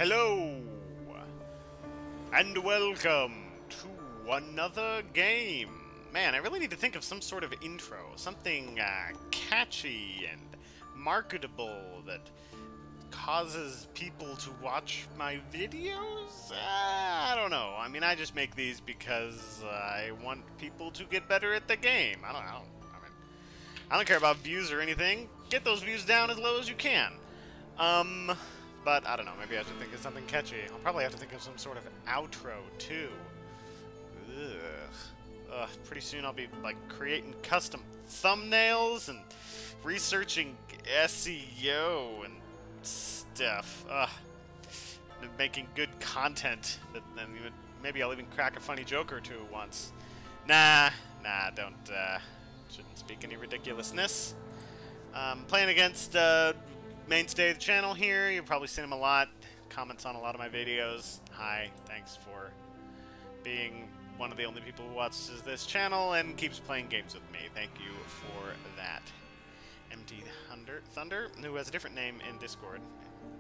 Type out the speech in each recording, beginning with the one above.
Hello, and welcome to another game. Man, I really need to think of some sort of intro, something catchy and marketable that causes people to watch my videos? I don't know. I mean, I just make these because I want people to get better at the game. I don't care about views or anything. Get those views down as low as you can. But I don't know. Maybe I should think of something catchy. I'll probably have to think of some sort of outro too. Pretty soon I'll be like creating custom thumbnails and researching SEO and stuff. Making good content. Then maybe I'll even crack a funny joke or two once. Nah, don't. Shouldn't speak any ridiculousness. Playing against mainstay of the channel here. You've probably seen him a lot. Comments on a lot of my videos. Hi, thanks for being one of the only people who watches this channel and keeps playing games with me. Thank you for that. MT Thunder, who has a different name in Discord,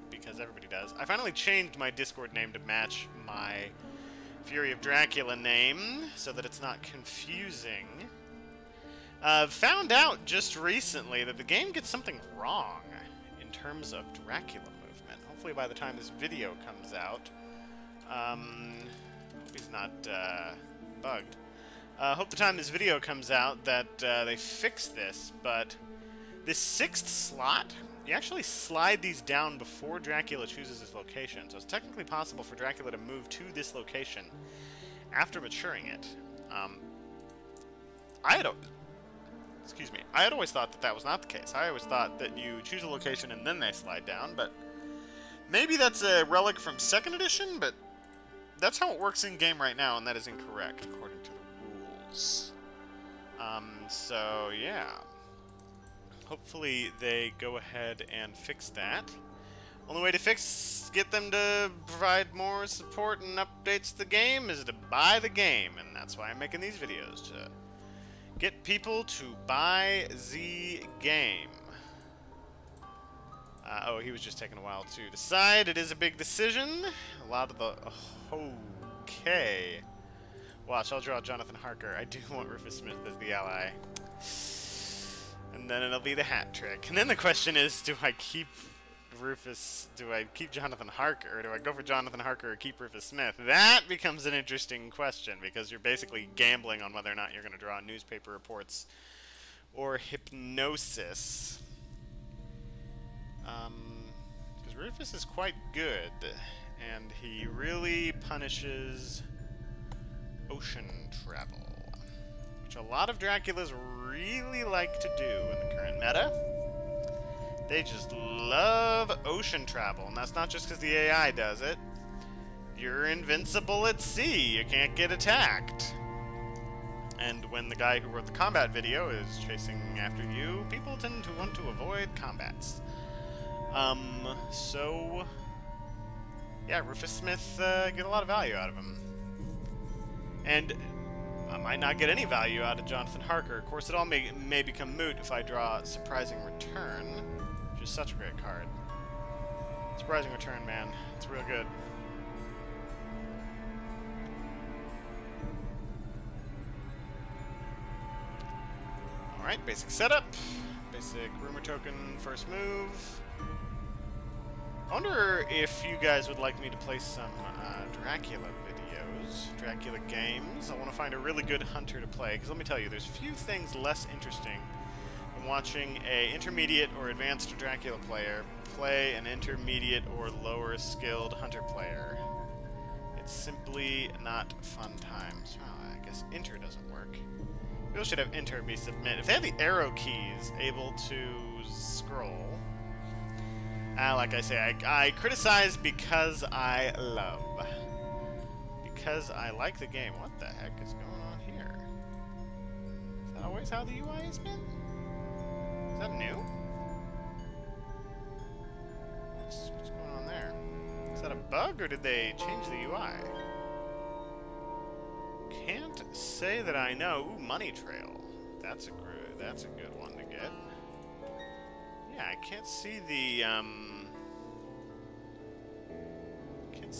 because everybody does. I finally changed my Discord name to match my Fury of Dracula name, so that it's not confusing. Found out just recently that the game gets something wrong in terms of Dracula movement. Hopefully by the time this video comes out, hope he's not bugged. Hope the time this video comes out that they fix this, but this 6th slot, you actually slide these down before Dracula chooses his location, so it's technically possible for Dracula to move to this location after maturing it. I had always thought that that was not the case. I always thought that you choose a location and then they slide down, but maybe that's a relic from 2nd edition, but that's how it works in-game right now, and that is incorrect, according to the rules. So, yeah. Hopefully they go ahead and fix that. Only way to get them to provide more support and updates to the game is to buy the game, and that's why I'm making these videos, to get people to buy the game. Oh, he was just taking a while to decide. It is a big decision. A lot of the... Okay. Watch, I'll draw Jonathan Harker. I do want Rufus Smith as the ally. And then it'll be the hat trick. And then the question is, do I keep Jonathan Harker, or do I go for Jonathan Harker or keep Rufus Smith? That becomes an interesting question, because you're basically gambling on whether or not you're going to draw newspaper reports or hypnosis. Because Rufus is quite good, and he really punishes ocean travel, which a lot of Draculas really like to do in the current meta. They just love ocean travel, and that's not just because the AI does it. You're invincible at sea. You can't get attacked. And when the guy who wrote the combat video is chasing after you, people tend to want to avoid combats. So... yeah, Rufus Smith, get a lot of value out of him. And I might not get any value out of Jonathan Harker. Of course, it all may become moot if I draw Surprising Return. Which is such a great card. Surprising Return, man. It's real good. Alright, basic setup. Basic rumor token, first move. I wonder if you guys would like me to play some Dracula videos, Dracula games. I want to find a really good hunter to play, because let me tell you, there's few things less interesting watching a intermediate or advanced Dracula player play an intermediate or lower skilled hunter player. It's simply not fun times. Well, I guess enter doesn't work. People should have enter be submit. If they have the arrow keys able to scroll. Like I say, I criticize because I love. Because I like the game. What the heck is going on here? Is that always how the UI has been? Is that new? What's going on there? Is that a bug, or did they change the UI? Can't say that I know. Ooh, Money Trail. That's a good one to get. Yeah, I can't see the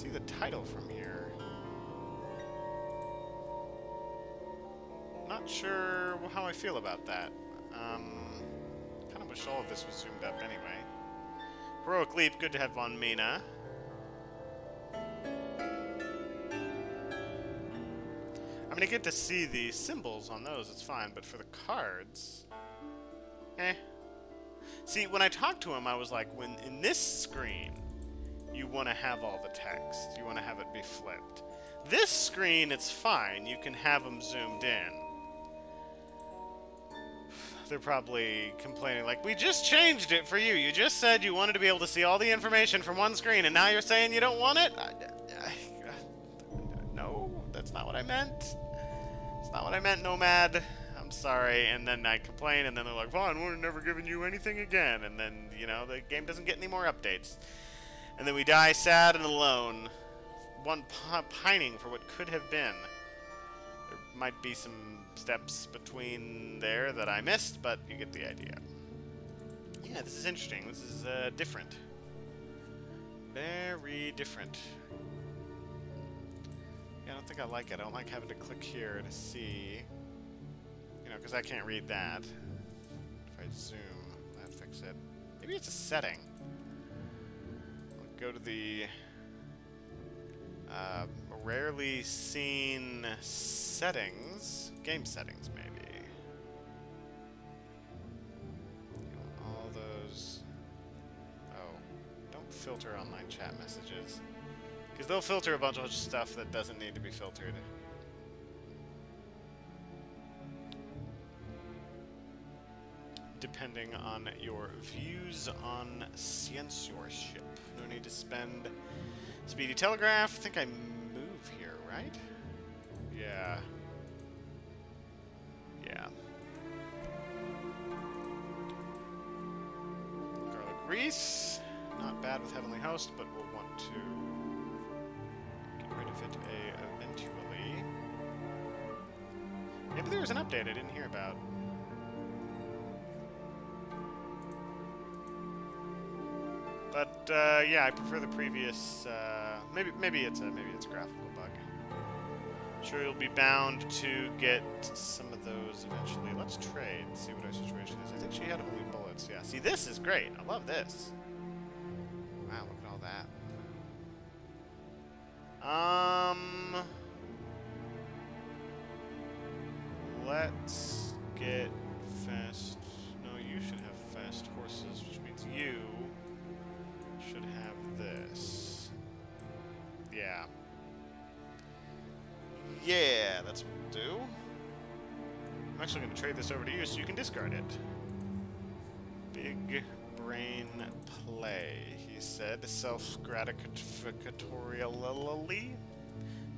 see the title from here. Not sure how I feel about that. Kind of wish all of this was zoomed up anyway. Heroic Leap, good to have Von Mina. I mean, I get to see the symbols on those, it's fine, but for the cards... eh. See, when I talked to him, I was like, when in this screen, you want to have all the text. You want to have it be flipped. This screen, it's fine. You can have them zoomed in. They're probably complaining, like, we just changed it for you. You just said you wanted to be able to see all the information from one screen, and now you're saying you don't want it? No, that's not what I meant. It's not what I meant, Nomad. I'm sorry. And then I complain, and then they're like, fine, we're never giving you anything again. And then, you know, the game doesn't get any more updates. And then we die sad and alone. One pining for what could have been. There might be some steps between there that I missed, but you get the idea. Yeah, this is interesting. This is different. Very different. Yeah, I don't think I like it. I don't like having to click here to see. You know, because I can't read that. If I zoom, that fix it. Maybe it's a setting. I'll go to the rarely seen settings. Game settings, maybe. You know, all those... Oh, don't filter online chat messages. Because they'll filter a bunch of stuff that doesn't need to be filtered. Depending on your views on censorship. No need to spend speedy telegraph. I think I move here, right? Yeah. Yeah. Garlic grease. Not bad with Heavenly Host, but we'll want to get rid of it eventually. Maybe there was an update I didn't hear about. But yeah, I prefer the previous. Maybe it's a graphical bug. I'm sure you'll be bound to get some of those eventually. Let's trade. See what our situation is. I think she had holy bullets. Yeah. See, this is great. I love this. Wow, look at all that. Let's get fast. No, you should have fast horses, which means you should have this. Yeah. Yeah, that's what we'll do. I'm actually going to trade this over to you so you can discard it. Big brain play, he said, self-gratificatorially.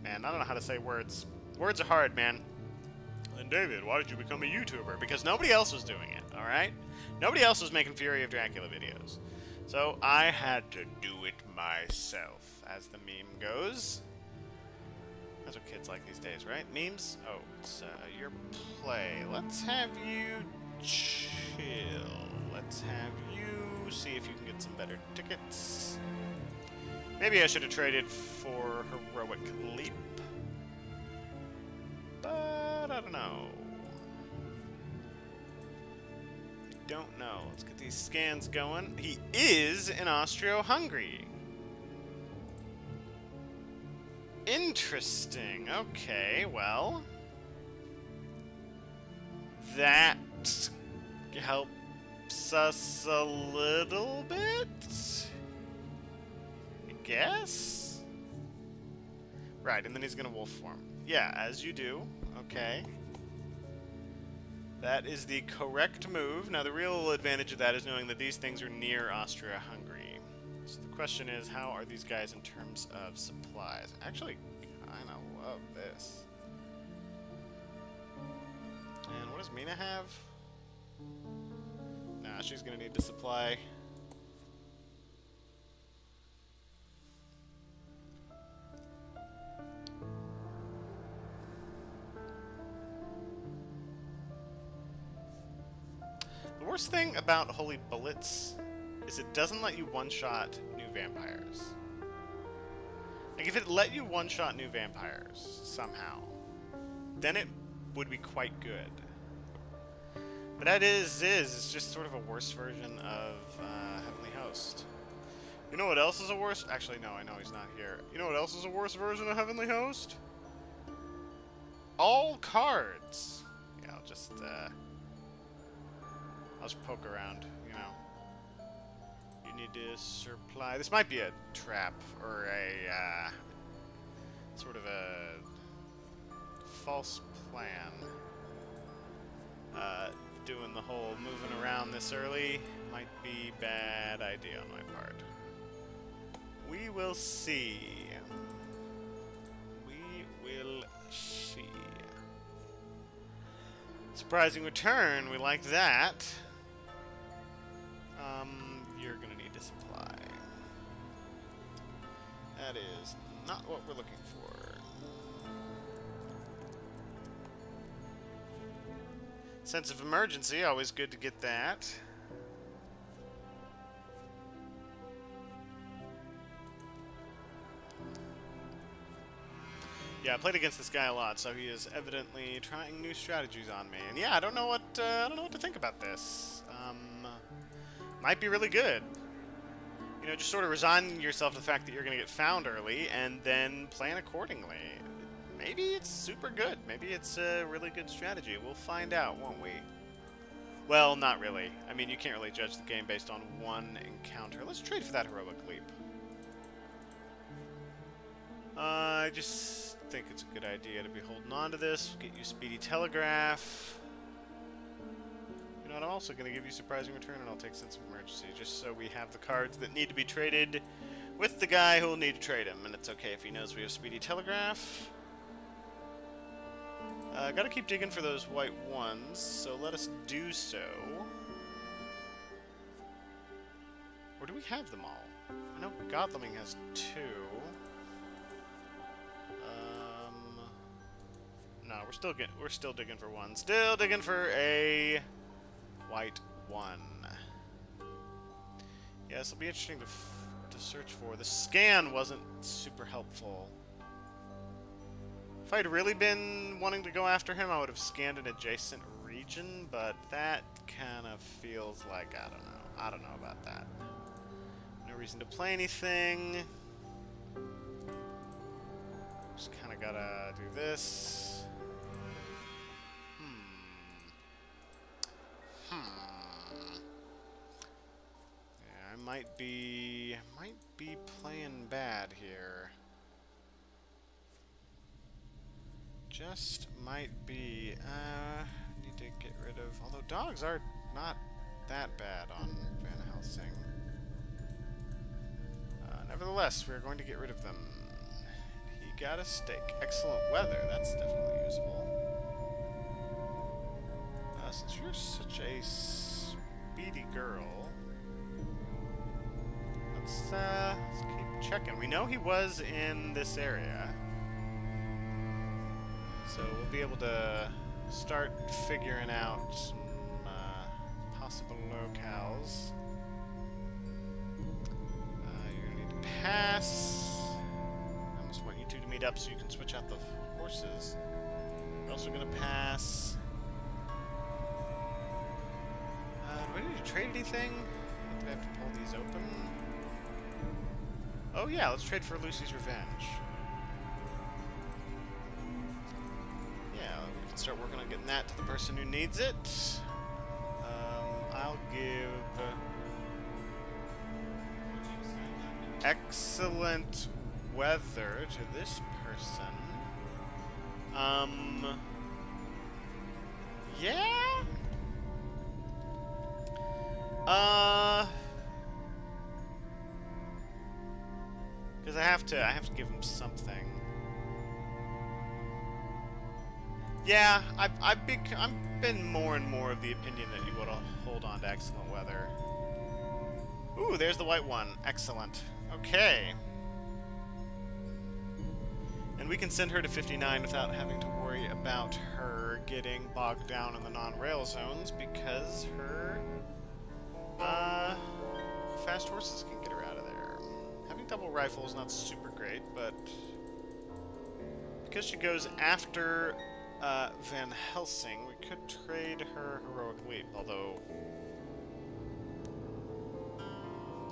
Man, I don't know how to say words. Words are hard, man. And David, why did you become a YouTuber? Because nobody else was doing it, alright? Nobody else was making Fury of Dracula videos. So I had to do it myself, as the meme goes. That's what kids like these days, right? Memes? Oh, it's your play. Let's have you chill. Let's have you see if you can get some better tickets. Maybe I should have traded for Heroic Leap. But I don't know. Don't know. Let's get these scans going. He is in Austro-Hungary. Interesting. Okay, well. That helps us a little bit, I guess? Right, and then he's gonna wolf form. Yeah, as you do. Okay. That is the correct move. Now, the real advantage of that is knowing that these things are near Austria-Hungary. So the question is, how are these guys in terms of supplies? Actually, kind of love this. And what does Mina have? Nah, she's going to need to supply. The worst thing about Holy Bullets is it doesn't let you one-shot new vampires. Like, if it let you one-shot new vampires, somehow, then it would be quite good. But that is it's just sort of a worse version of Heavenly Host. You know what else is a worse... Actually, no, I know he's not here. You know what else is a worse version of Heavenly Host? All cards. Yeah, I'll just poke around, you know. You need to supply... This might be a trap, or a, sort of a false plan. Doing the whole moving around this early might be bad idea on my part. We will see. We will see. Surprising return, we like that. You're gonna need to supply. That is not what we're looking for. Sense of emergency, always good to get that. Yeah, I played against this guy a lot, so he is evidently trying new strategies on me. And yeah, I don't know what to think about this. Might be really good. You know, just sort of resign yourself to the fact that you're going to get found early, and then plan accordingly. Maybe it's super good. Maybe it's a really good strategy. We'll find out, won't we? Well, not really. I mean, you can't really judge the game based on one encounter. Let's trade for that heroic leap. I just think it's a good idea to be holding on to this. Get you Speedy Telegraph. You know what, I'm also going to give you Surprising Return, and I'll take Sense of Emergency, just so we have the cards that need to be traded with the guy who will need to trade him. And it's okay if he knows we have Speedy Telegraph. Gotta keep digging for those white ones, so let us do so. Or do we have them all? I know Gothaming has 2. No, we're still digging for one. Still digging for a white 1. Yeah, this will be interesting to search for. The scan wasn't super helpful. If I'd really been wanting to go after him, I would have scanned an adjacent region, but that kind of feels like, I don't know. I don't know about that. No reason to play anything. Just kind of gotta do this. Yeah, I might be playing bad here. Just might be. Need to get rid of. Although dogs are not that bad on Van Helsing. Nevertheless, we're going to get rid of them. He got a steak. Excellent weather. That's definitely useful. Since you're such a speedy girl, let's keep checking. We know he was in this area. So we'll be able to start figuring out some possible locales. You're gonna need to pass. I almost want you two to meet up so you can switch out the horses. We're also gonna pass. Do I need to trade anything? Do I have to pull these open? Oh yeah, let's trade for Lucy's Revenge. Start working on getting that to the person who needs it. I'll give excellent weather to this person. Yeah? Because I have to give him something. Yeah, I've been more and more of the opinion that you want to hold on to excellent weather. Ooh, there's the white one. Excellent. Okay. And we can send her to 59 without having to worry about her getting bogged down in the non-rail zones because her fast horses can get her out of there. Having double rifle is not super great, but because she goes after Van Helsing, we could trade her heroic leap, although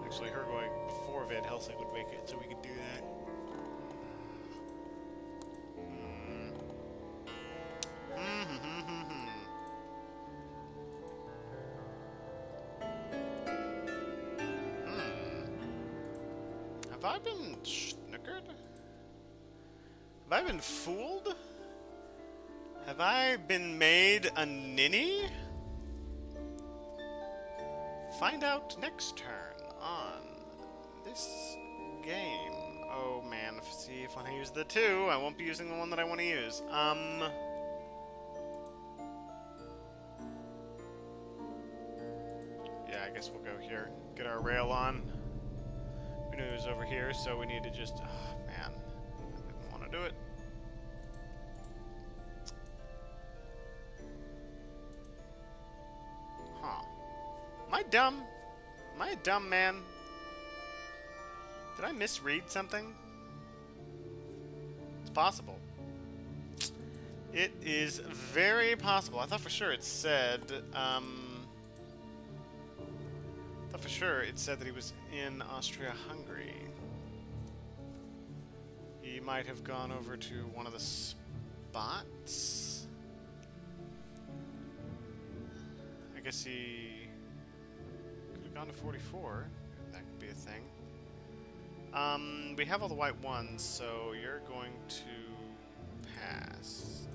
actually her going before Van Helsing would make it, so we could do that. Have I been snookered? Have I been fooled? Have I been made a ninny? Find out next turn on this game. Oh man, see if I use the 2, I won't be using the one that I want to use. Yeah, I guess we'll go here. Get our rail on. We knew it was over here, so we need to just... Oh, man. I didn't want to do it. Huh. Am I dumb? Am I a dumb man? Did I misread something? It's possible. It is very possible. I thought for sure it said... for sure it said that he was in Austria-Hungary. He might have gone over to one of the spots. I guess he could have gone to 44. That could be a thing. We have all the white ones, so you're going to pass.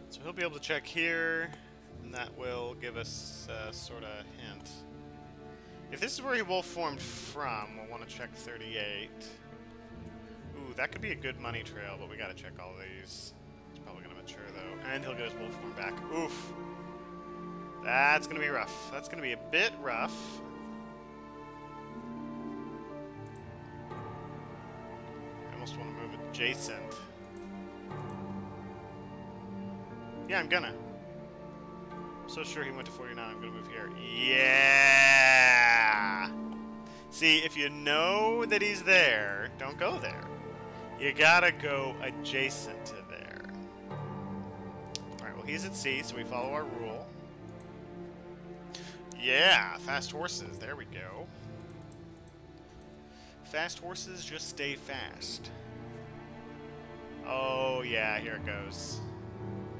So he'll be able to check here, and that will give us a sort of hint. If this is where he wolf formed from, we'll want to check 38. Ooh, that could be a good money trail, but we gotta check all these. It's probably gonna mature though. And he'll get his wolf form back. Oof. That's gonna be rough. That's gonna be a bit rough. I almost want to move adjacent. Yeah, I'm gonna. I'm so sure he went to 49, I'm gonna move here. Yeah! See, if you know that he's there, don't go there. You gotta go adjacent to there. Alright, well he's at sea, so we follow our rule. Yeah, fast horses, there we go. Fast horses just stay fast. Oh yeah, here it goes.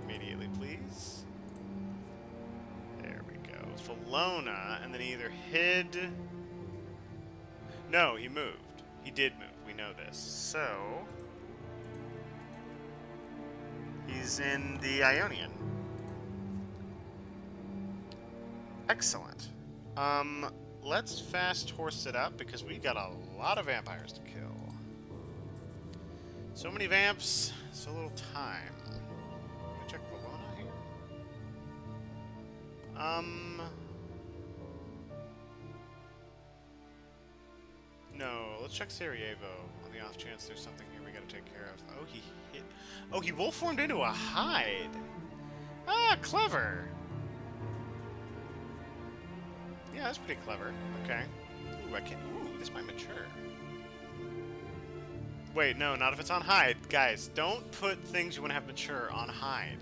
Immediately, please. There we go. Falona, and then he either hid... No, he moved. He did move. We know this. So... he's in the Ionian. Excellent. Let's fast horse it up, because we got a lot of vampires to kill. So many vamps, so little time. Check Valona here. No, let's check Sarajevo on the off chance there's something here we gotta take care of. Oh, he hit. Oh, he wolf formed into a hide. Ah, clever. Yeah, that's pretty clever. Okay. Ooh, I can. Ooh, this might mature. Wait, no, not if it's on hide. Guys, don't put things you want to have mature on hide.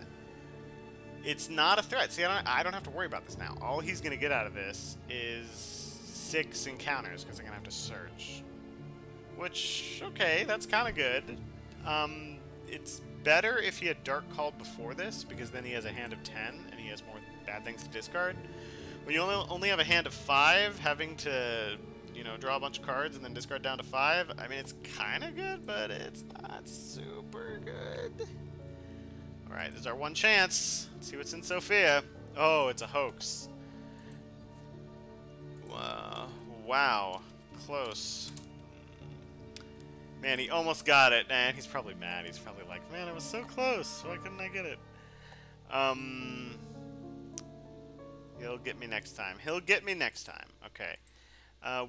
It's not a threat. See, I don't have to worry about this now. All he's going to get out of this is 6 encounters, because I'm going to have to search. Which, okay, that's kind of good. It's better if he had Dark Called before this, because then he has a hand of 10, and he has more bad things to discard. When you only have a hand of 5, having to... you know, draw a bunch of cards and then discard down to 5. I mean, it's kind of good, but it's not super good. Alright, this is our one chance. Let's see what's in Sophia. Oh, it's a hoax. Wow. Close. Man, he almost got it. And he's probably mad. He's probably like, man, I was so close. Why couldn't I get it? He'll get me next time. He'll get me next time. Okay.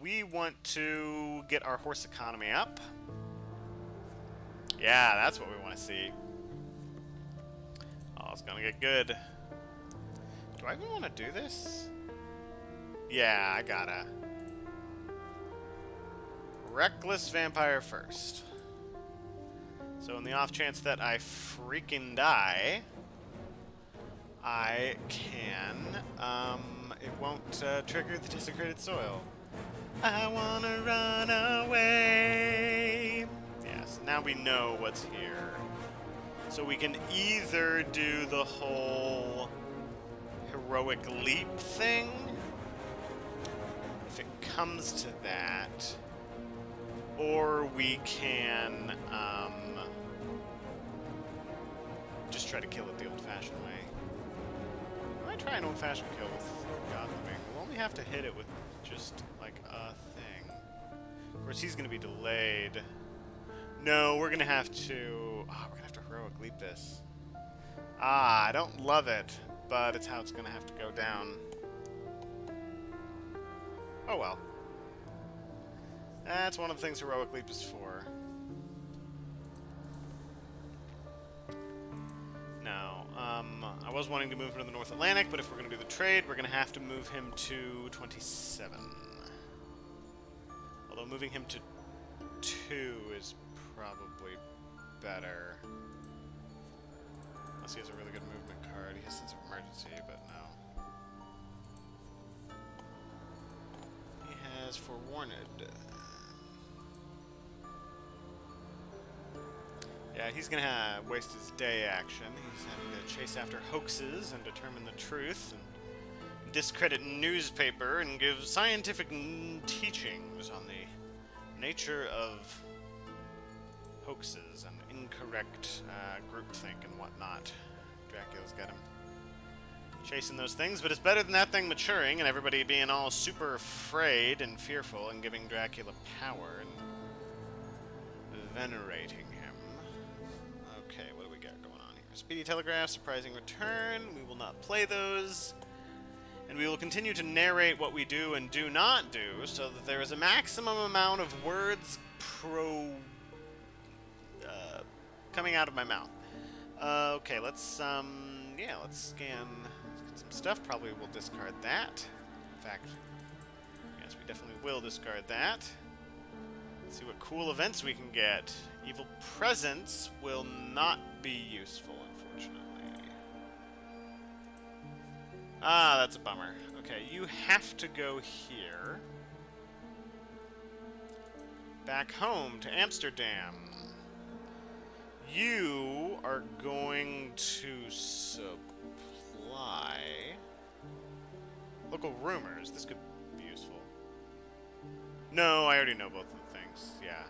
We want to get our horse economy up. Yeah, that's what we want to see. Oh, it's gonna get good. Do I even want to do this? Yeah, I gotta. Reckless vampire first. So in the off chance that I freaking die, I can, it won't trigger the desecrated soil. I wanna run away. Yeah, so now we know what's here. So we can either do the whole heroic leap thing, if it comes to that, or we can, just try to kill it the old-fashioned way. I might try an old-fashioned kill with God-living. We'll only have to hit it with just, like, a thing. Of course, he's going to be delayed. No, we're going to have to... Oh, we're going to have to heroic leap this. Ah, I don't love it, but it's how it's going to have to go down. Oh, well. That's one of the things heroic leap is for. Now, I was wanting to move him to the North Atlantic, but if we're going to do the trade, we're going to have to move him to 27. Although moving him to 2 is probably better. Unless he has a really good movement card. He has sense of emergency, but no. He has forewarned. Yeah, he's gonna waste his day action. He's having to chase after hoaxes and determine the truth, and discredit newspaper, and give scientific teachings on the nature of hoaxes and incorrect groupthink and whatnot. Dracula's got him chasing those things, but it's better than that thing maturing and everybody being all super afraid and fearful and giving Dracula power and venerating him. Okay, what do we got going on here? Speedy Telegraph, Surprising Return. We will not play those. And we will continue to narrate what we do and do not do so that there is a maximum amount of words coming out of my mouth. Okay, let's, yeah, let's scan some stuff. Probably we'll discard that. In fact, yes, we definitely will discard that. Let's see what cool events we can get. Evil Presence will not be useful, unfortunately. Ah, that's a bummer. Okay, you have to go here. Back home to Amsterdam. You are going to supply local rumors. This could be useful. No, I already know both of the things. Yeah.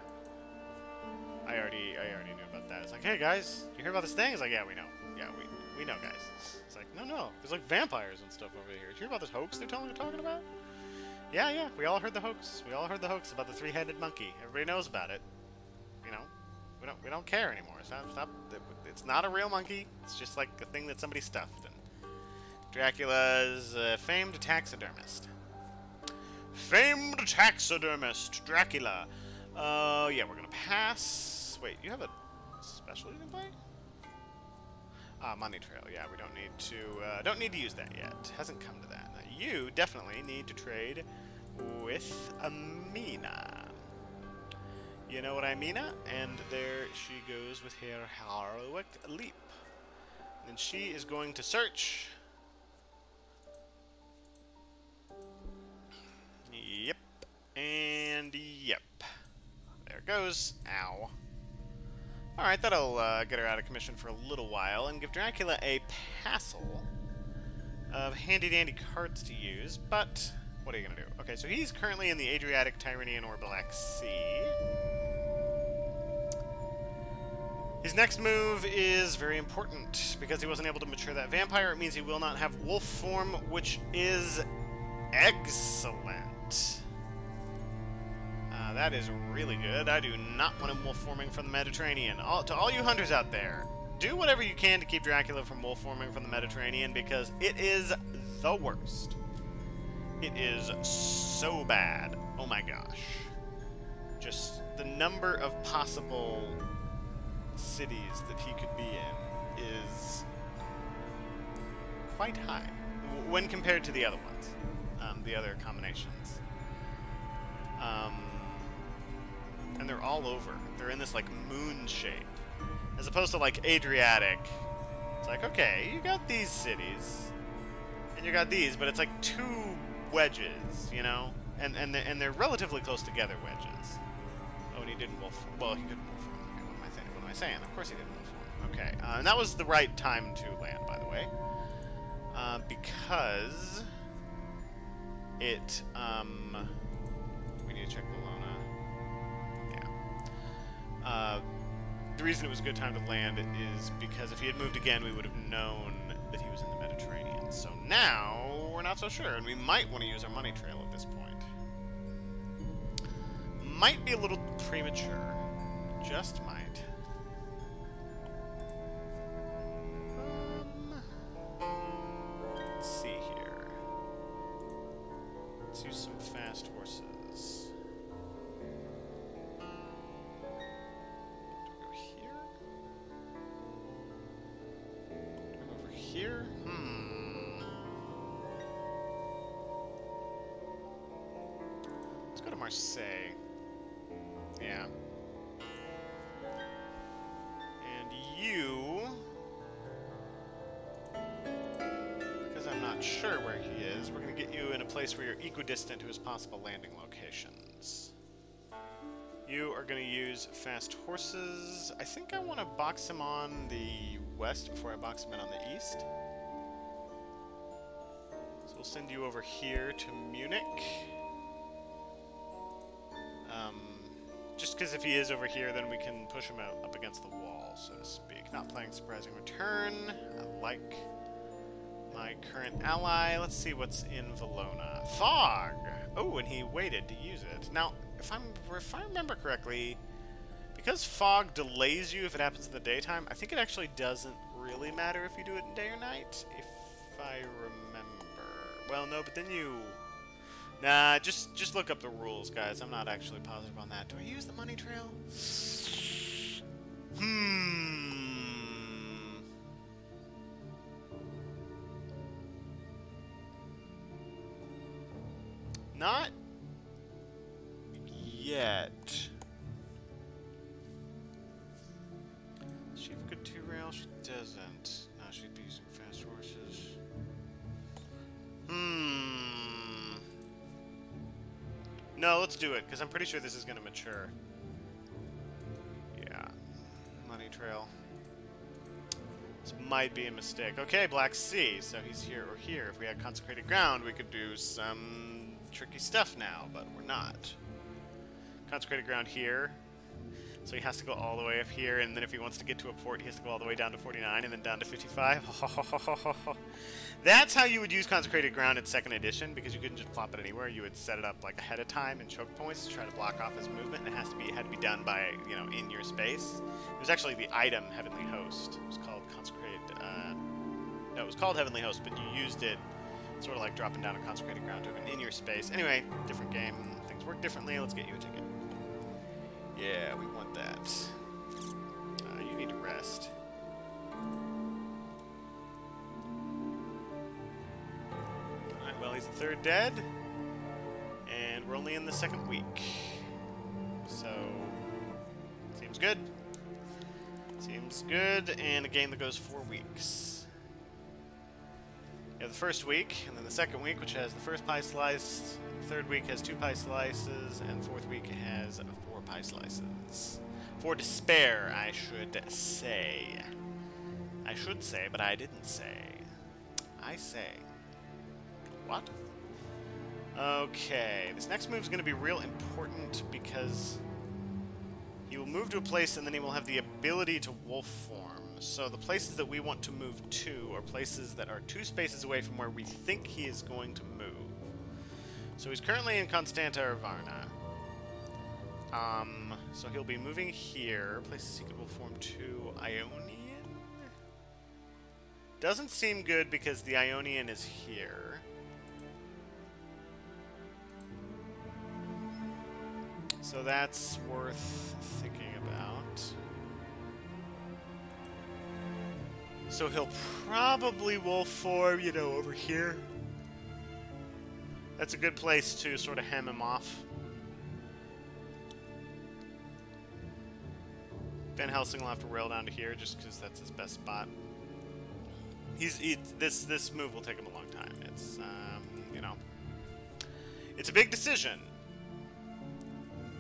I already knew about that. It's like, hey guys, you hear about this thing? It's like, yeah, we know. Yeah, we know, guys. It's like, no. There's like vampires and stuff over here. Did you hear about this hoax they're talking about? Yeah, we all heard the hoax. We all heard the hoax about the three-headed monkey. Everybody knows about it. You know, we don't care anymore. Stop. It's not a real monkey. It's just like a thing that somebody stuffed. And Dracula's famed taxidermist. Famed taxidermist, Dracula. Yeah, we're gonna pass. Wait, you have a special you can play? Money Trail. Yeah, we don't need to use that yet. Hasn't come to that. Now, you definitely need to trade with Amina. You know what I mean? And there she goes with her heroic leap. And she is going to search. Yep. And yep. There it goes. Ow. Alright, that'll get her out of commission for a little while and give Dracula a passel of handy-dandy cards to use, but what are you going to do? Okay, so he's currently in the Adriatic, Tyrrhenian, or Black Sea. His next move is very important because he wasn't able to mature that vampire. It means he will not have wolf form, which is excellent. That is really good. I do not want him wolf forming from the Mediterranean. To all you hunters out there, do whatever you can to keep Dracula from wolf forming from the Mediterranean because it is the worst. It is so bad. Oh my gosh. Just the number of possible cities that he could be in is quite high when compared to the other ones, the other combinations. And they're all over. They're in this like moon shape, as opposed to like Adriatic. It's like, okay, you got these cities, and you got these, but it's like two wedges, you know, and they're relatively close together wedges. Oh, and he didn't wolf. Well, he couldn't wolf form. Okay, what am I saying? Of course he didn't wolf form. Okay, and that was the right time to land, by the way, because it. We need to check Bologna. Yeah. The reason it was a good time to land is because if he had moved again, we would have known that he was in the Mediterranean. So now, we're not so sure, and we might want to use our money trail at this point. Might be a little premature. Just might. Let's see here. Let's use some fast horses. Here? Let's go to Marseille. Yeah. And you... Because I'm not sure where he is, we're going to get you in a place where you're equidistant to his possible landing locations. You are going to use fast horses. I think I want to box him on the west before I box him in on the east. So we'll send you over here to Munich. Just because if he is over here, then we can push him out up against the wall, so to speak. Not playing surprising return. I like my current ally. Let's see what's in Valona. Fog! Oh, and he waited to use it. Now, if I remember correctly, because fog delays you if it happens in the daytime, I think it actually doesn't really matter if you do it in day or night, if I remember. Well, no, but then you... Nah, just look up the rules, guys. I'm not actually positive on that. Do I use the money trail? Not yet. Does she have a good 2-rail? She doesn't. No, she'd be using fast horses. No, let's do it, because I'm pretty sure this is going to mature. Yeah. Money trail. This might be a mistake. Okay, Black Sea. So he's here or here. If we had consecrated ground, we could do some tricky stuff now, but we're not. Consecrated ground here. So he has to go all the way up here, and then if he wants to get to a port, he has to go all the way down to 49 and then down to 55. That's how you would use consecrated ground in 2nd edition, because you couldn't just plop it anywhere. You would set it up like ahead of time in choke points to try to block off his movement, and it had to be done by, you know, in your space. It was actually the item Heavenly Host. It was called consecrated. No, it was called Heavenly Host, but you used it sort of like dropping down a consecrated ground token in your space. Anyway, different game. Things work differently. Let's get you a ticket. Yeah, we want that. You need to rest. Alright, well, he's the 3rd dead. And we're only in the 2nd week. So, seems good. Seems good, and a game that goes 4 weeks. You have the 1st week, and then the 2nd week, which has the 1st pie slice. The 3rd week has 2 pie slices, and 4th week has 4 pie slices. 4 to spare, I should say. I should say, but I didn't say. I say. What? Okay, this next move is going to be real important because he will move to a place and then he will have the ability to wolf form. So the places that we want to move to are places that are 2 spaces away from where we think he is going to move. So he's currently in Constanta or Varna. So he'll be moving here. Places he could wolf form to Ionian? Doesn't seem good because the Ionian is here. So that's worth thinking about. So he'll probably wolf form, you know, over here. That's a good place to sort of hem him off. Van Helsing will have to rail down to here just because that's his best spot. This move will take him a long time. It's you know, it's a big decision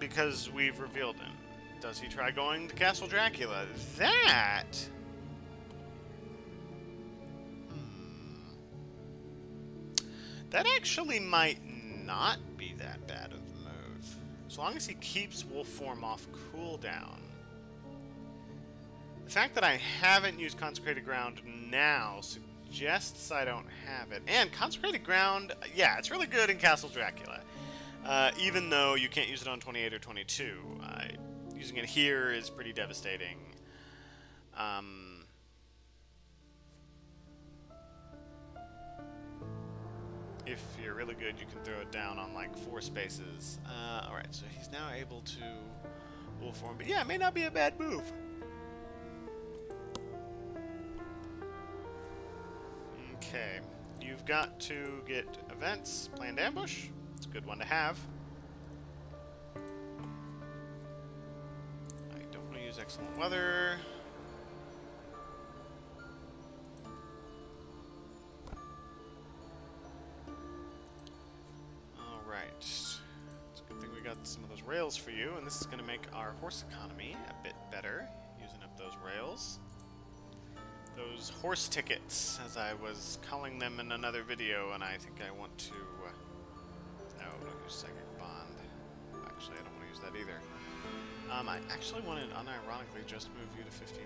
because we've revealed him. Does he try going to Castle Dracula? That actually might not be that bad of a move, as long as he keeps wolf form off cooldown. The fact that I haven't used Consecrated Ground now suggests I don't have it. And Consecrated Ground, yeah, it's really good in Castle Dracula. Even though you can't use it on 28 or 22. Using it here is pretty devastating. If you're really good, you can throw it down on like 4 spaces. Alright, so he's now able to wolf form. But yeah, it may not be a bad move. Okay, you've got to get events, planned ambush. It's a good one to have. I don't want to use excellent weather. Alright, it's a good thing we got some of those rails for you, and this is going to make our horse economy a bit better, using up those rails. Those horse tickets, as I was calling them in another video, and I think I want to... no, don't use Psychic Bond. Actually, I don't want to use that either. I actually wanted, unironically, just move you to 59.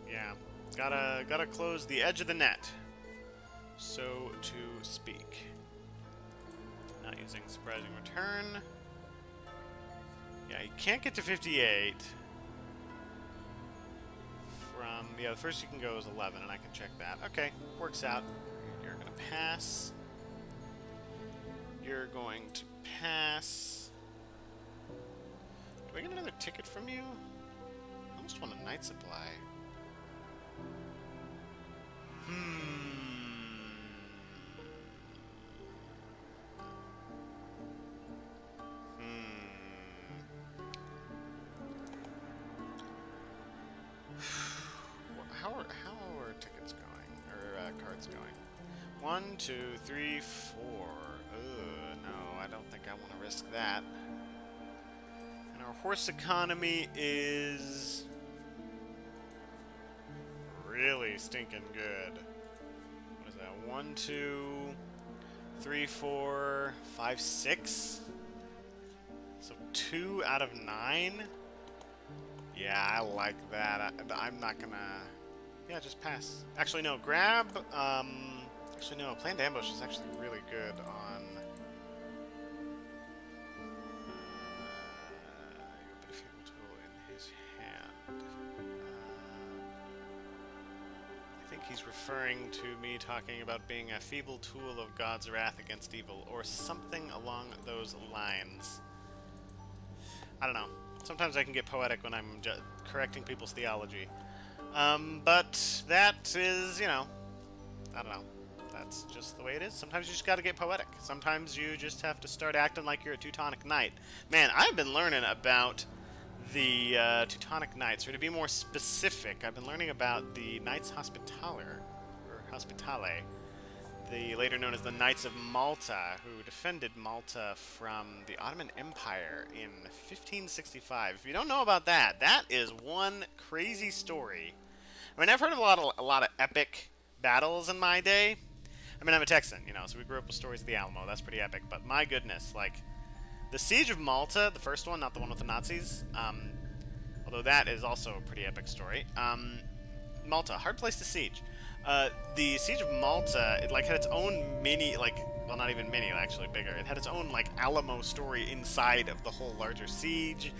Yeah, gotta close the edge of the net, so to speak. Not using Surprising Return. Yeah, you can't get to 58. Yeah, the first you can go is 11, and I can check that. Okay, works out. You're going to pass. You're going to pass. Do I get another ticket from you? I almost want a night supply. How are tickets going? Or cards going? 1, 2, 3, 4. No, I don't think I want to risk that. And our horse economy is really stinking good. What is that? 1, 2, 3, 4, 5, 6. So 2 out of 9. Yeah, I like that. I'm not gonna... Yeah, just pass. Actually, no, grab... Actually, no, planned ambush is actually really good on... you put a feeble tool in his hand. I think he's referring to me talking about being a feeble tool of God's wrath against evil, or something along those lines. I don't know. Sometimes I can get poetic when I'm correcting people's theology. But that is, you know, I don't know. That's just the way it is. Sometimes you just gotta get poetic. Sometimes you just have to start acting like you're a Teutonic Knight. Man, I've been learning about the Teutonic Knights, or to be more specific, I've been learning about the Knights Hospitaller, or Hospitale, the later known as the Knights of Malta, who defended Malta from the Ottoman Empire in 1565. If you don't know about that, that is one crazy story. I mean, I've heard of a lot of epic battles in my day. I mean, I'm a Texan, you know, so we grew up with stories of the Alamo. That's pretty epic. But my goodness, like, the Siege of Malta, the first one, not the one with the Nazis, although that is also a pretty epic story. Malta, hard place to siege. The Siege of Malta, it like had its own mini, like, well, not even mini, actually bigger. It had its own like Alamo story inside of the whole larger siege,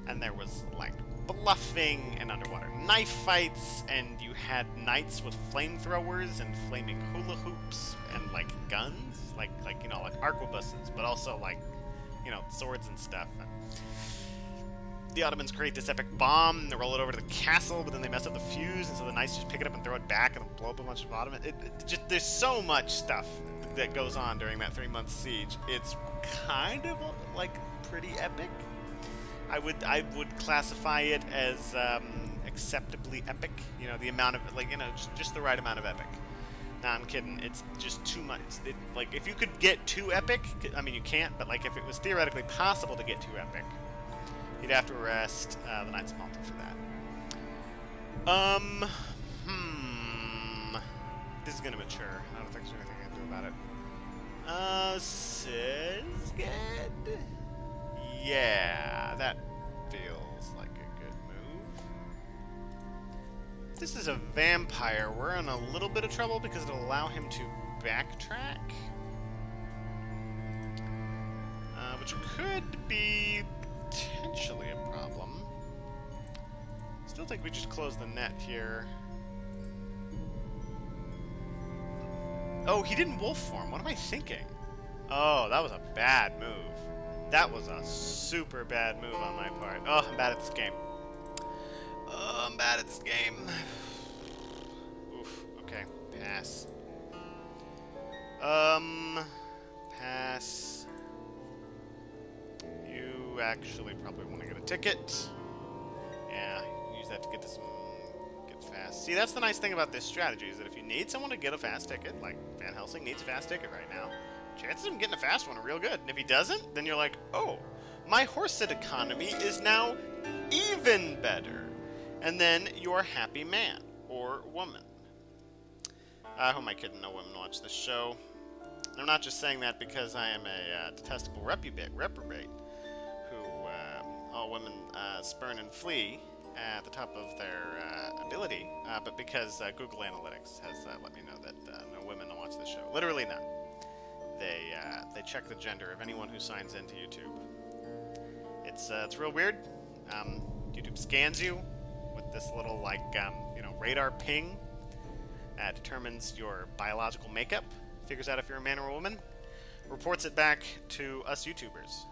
and there was like bluffing and underwater knife fights, and you had knights with flamethrowers and flaming hula hoops and like guns, like you know, like arquebuses, but also like, you know, swords and stuff. the Ottomans create this epic bomb, and they roll it over to the castle, but then they mess up the fuse, and so the Knights just pick it up and throw it back and blow up a bunch of Ottoman. There's so much stuff that goes on during that 3-month siege. It's kind of like pretty epic. I would classify it as acceptably epic. You know, the amount of just the right amount of epic. Nah, I'm kidding. It's just too much. Like, if you could get too epic, I mean, you can't, but like if it was theoretically possible to get too epic, you'd have to arrest the Knights of Malta for that. This is gonna mature. I don't think there's anything I can do about it. Says good. Yeah, that feels like a good move. If this is a vampire, we're in a little bit of trouble because it'll allow him to backtrack. Which could be potentially a problem. Still think we just close the net here. Oh, he didn't wolf form. What am I thinking? Oh, that was a bad move. That was a super bad move on my part. Oh, I'm bad at this game. Oh, I'm bad at this game. Oof. Okay. Pass. Pass. You actually probably want to get a ticket. Yeah, use that to get to some... get fast. See, that's the nice thing about this strategy, is that if you need someone to get a fast ticket, like Van Helsing needs a fast ticket right now, chances of him getting a fast one are real good. And if he doesn't, then you're like, oh, my horse-sit economy is now even better. And then you're a happy man or woman. Who am I kidding? No women watch this show. And I'm not just saying that because I am a detestable reprobate who all women spurn and flee at the top of their ability, but because Google Analytics has let me know that no women watch this show. Literally none. They check the gender of anyone who signs into YouTube. It's real weird. YouTube scans you with this little radar ping. Determines your biological makeup, figures out if you're a man or a woman, reports it back to us YouTubers.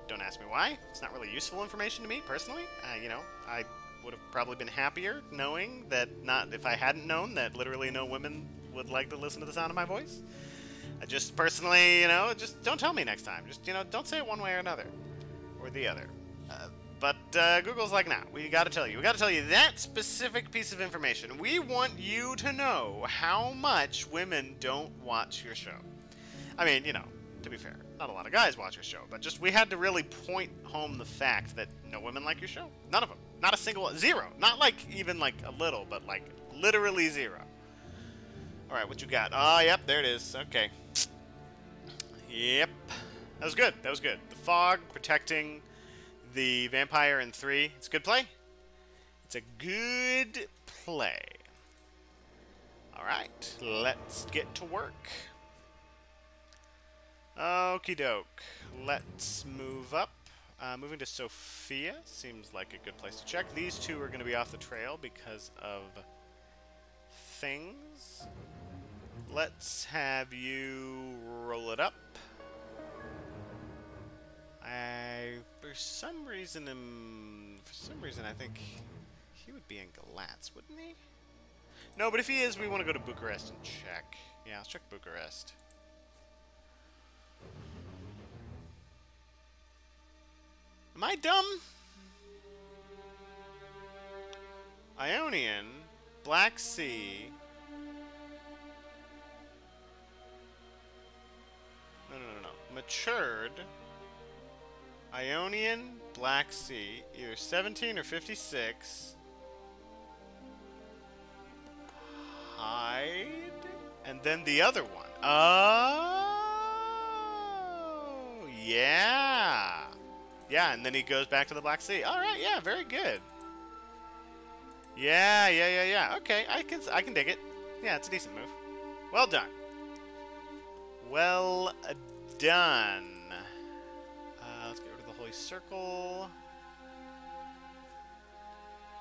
Don't ask me why. It's not really useful information to me personally. I would have probably been happier knowing that if I hadn't known that literally no women would like to listen to the sound of my voice. I just personally, just don't tell me next time. Just, don't say it one way or another. Or the other. But Google's like, nah, we gotta tell you. We gotta tell you that specific piece of information. We want you to know how much women don't watch your show. I mean, to be fair, not a lot of guys watch your show, but just we had to really point home the fact that no women like your show. None of them. Not a single one. Zero. Not even a little, but literally zero. Alright, what you got? Oh, yep, there it is. Okay. Yep. That was good. That was good. The fog protecting the vampire in 3. It's a good play. It's a good play. Alright, let's get to work. Okie doke. Let's move up. Moving to Sophia seems like a good place to check. These two are going to be off the trail because of things. Let's have you roll it up. For some reason I think he would be in Galatz, wouldn't he? No, but if he is, we want to go to Bucharest and check. Yeah, let's check Bucharest. Am I dumb? Ionian, Black Sea. No. Matured. Ionian, Black Sea, either 17 or 56. Hide. And then the other one. Oh, yeah. Yeah, and then he goes back to the Black Sea. All right, yeah, very good. Yeah. Okay, I can dig it. Yeah, it's a decent move. Well done. Well done. Let's get rid of the Holy Circle.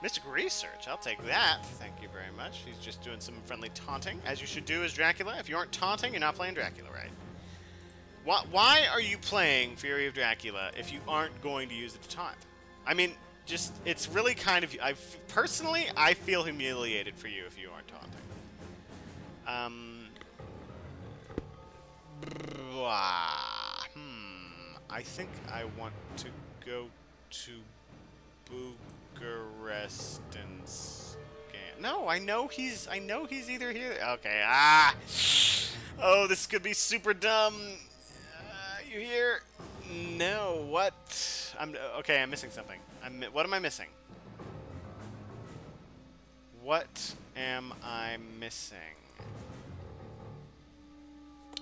Mystic Research, I'll take that. Thank you very much. He's just doing some friendly taunting, as you should do as Dracula. If you aren't taunting, you're not playing Dracula right. Why are you playing Fury of Dracula if you aren't going to use it to taunt? I mean, just, it's really kind of... personally, I feel humiliated for you if you aren't taunting. I think I want to go to Bucharest and scan. No, I know he's either here. Okay, oh, this could be super dumb. You here? No, what? Okay, I'm missing something. What am I missing? What am I missing?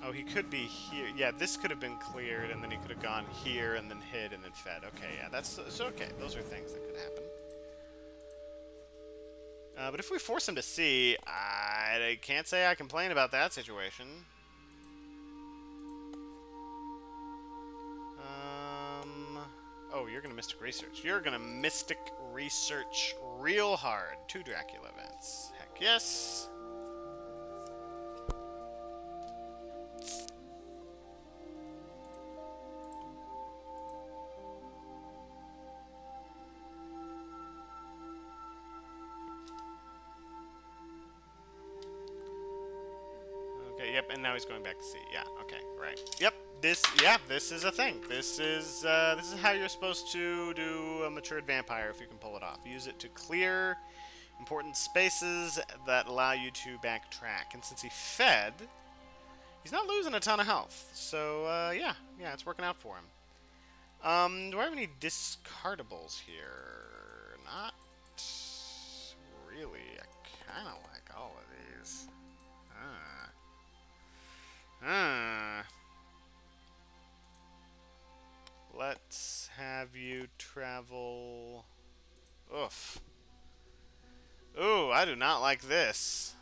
Oh, he could be here. Yeah, this could have been cleared, and then he could have gone here, and then hid, and then fed. Okay, yeah, that's okay. Those are things that could happen. But if we force him to see, I can't say I complain about that situation. Oh, you're gonna Mystic Research. You're gonna Mystic Research real hard. 2 Dracula events. Heck yes. Okay, yep, and now he's going back to sea. Yeah, okay, right. Yep. This is a thing. This is how you're supposed to do a matured vampire if you can pull it off. Use it to clear important spaces that allow you to backtrack. And since he fed, he's not losing a ton of health. So yeah, it's working out for him. Do I have any discardables here? Not really. I kind of like all of these. Let's have you travel... Oof. Ooh, I do not like this.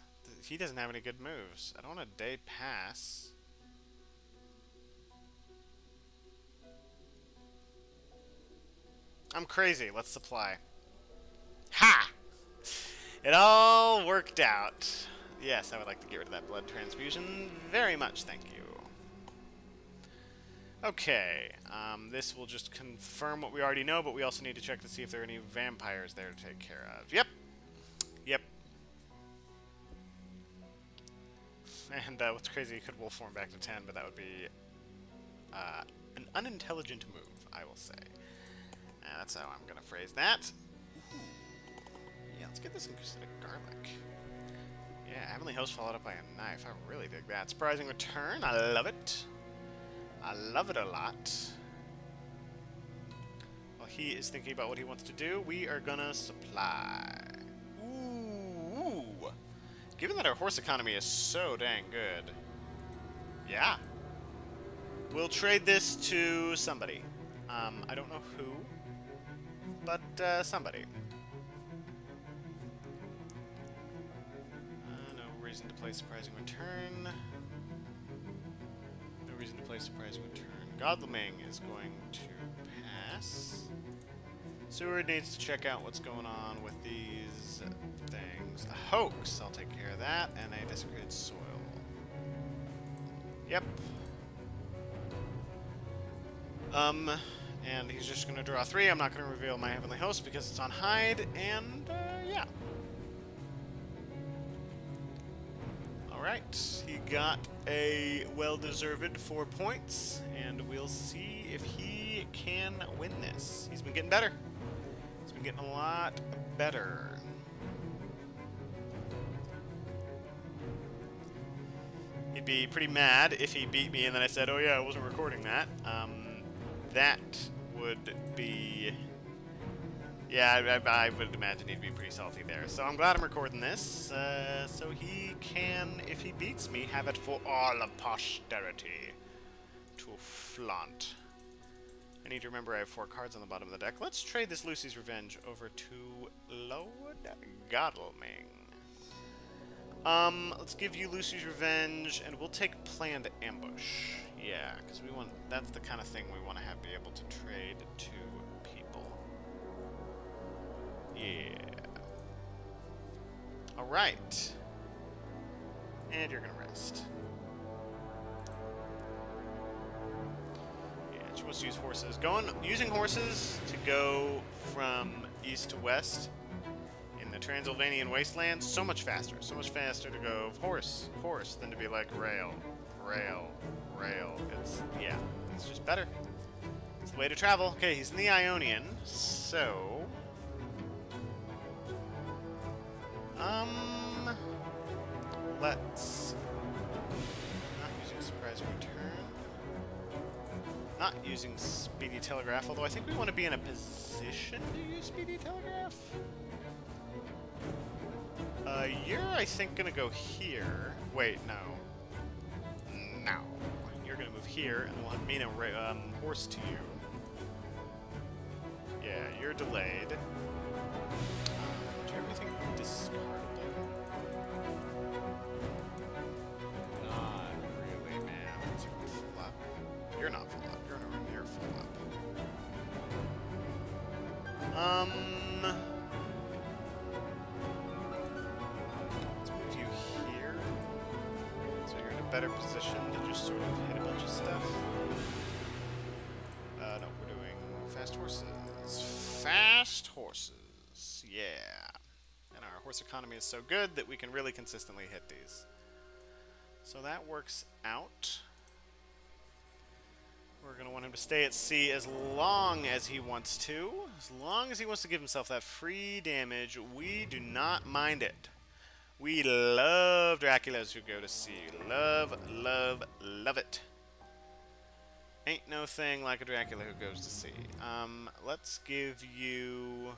He doesn't have any good moves. I don't want a day pass. I'm crazy. Let's supply. Ha! It all worked out. Yes, I would like to get rid of that blood transfusion. Very much, thank you. Okay, this will just confirm what we already know, but we also need to check to see if there are any vampires there to take care of. Yep. Yep. And what's crazy, you could wolf form back to 10, but that would be an unintelligent move, I will say. That's how I'm going to phrase that. Yeah, let's get this incrusted garlic. Yeah, Heavenly Host followed up by a knife. I really dig that. Surprising return. I love it. I love it a lot. While he is thinking about what he wants to do, we are gonna supply. Ooh. Given that our horse economy is so dang good. Yeah. We'll trade this to somebody. I don't know who, but somebody. No reason to play surprising return. No reason to play surprising return. Godleming is going to pass. Seward needs to check out what's going on with these things. A hoax, I'll take care of that, and a desecrated soil. Yep. And he's just going to draw 3. I'm not going to reveal my Heavenly Host because it's on hide, and, yeah. Alright, he got a well-deserved 4 points, and we'll see if he can win this. He's been getting better. He's been getting a lot better. He'd be pretty mad if he beat me and then I said, oh yeah, I wasn't recording that. That would be... Yeah, I would imagine he'd be pretty salty there. So I'm glad I'm recording this, so he can, if he beats me, have it for all of posterity to flaunt. I need to remember I have 4 cards on the bottom of the deck. Let's trade this Lucy's Revenge over to Lord Godleming. Let's give you Lucy's Revenge, and we'll take Planned Ambush. Yeah, because we want, that's the kind of thing we want to have be able to trade to people. Yeah. Alright. And you're gonna rest. wants to use horses. Using horses to go from east to west in the Transylvanian wasteland, so much faster. So much faster to go horse, than to be like rail, rail, rail. Yeah, it's just better. It's the way to travel. Okay, he's in the Ionian, so... let's... Not using surprise return. Not using speedy telegraph, although I think we want to be in a position to use speedy telegraph. You're, I think, gonna go here. Wait, no. No. You're gonna move here, and we'll have Mina horse to you. Yeah, you're delayed. Do you have anything discardable? Not really, man. Let's see if we full up. You're not full up. You're nowhere near full up. Let's move you here. So you're in a better position to just sort of hit a bunch of stuff. No, we're doing fast horses. Fast horses. Yeah. And our horse economy is so good that we can really consistently hit these. So that works out. We're going to want him to stay at sea as long as he wants to. As long as he wants to give himself that free damage, we do not mind it. We love Draculas who go to sea. Love, love, love it. Ain't no thing like a Dracula who goes to sea. Let's give you...